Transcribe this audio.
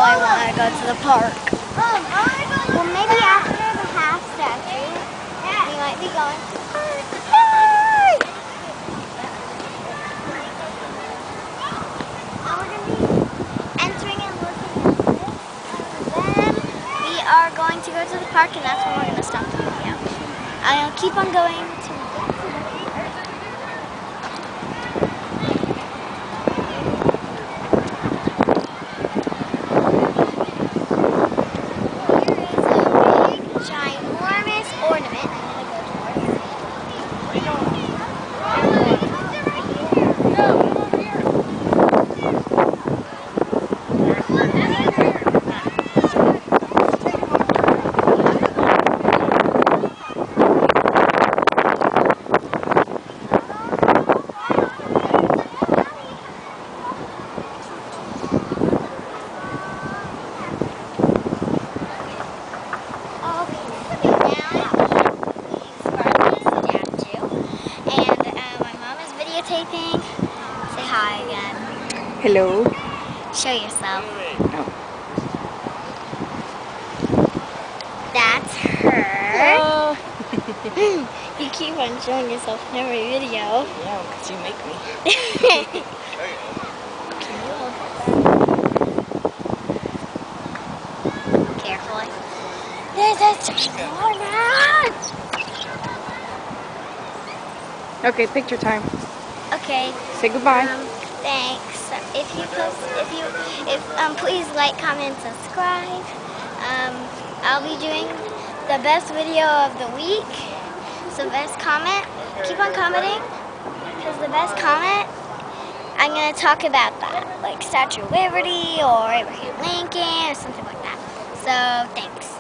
I want to go to the park. Well, maybe after the half statue, we might be going to the park. And we're going to be entering and looking at this. And then we are going to go to the park, and that's when we're going to stop the video. I'll keep on going to get to the park. Taping. Say hi again. Hello. Show yourself. Oh. That's her. Oh. You keep on showing yourself in every video. Yeah, because you make me. Carefully. There's a giant. Okay, picture time. Okay. Say goodbye. Thanks. Please like, comment, subscribe. I'll be doing the best video of the week. So best comment. Keep on commenting, because the best comment, I'm gonna talk about that, like Statue of Liberty or Abraham Lincoln or something like that. So thanks.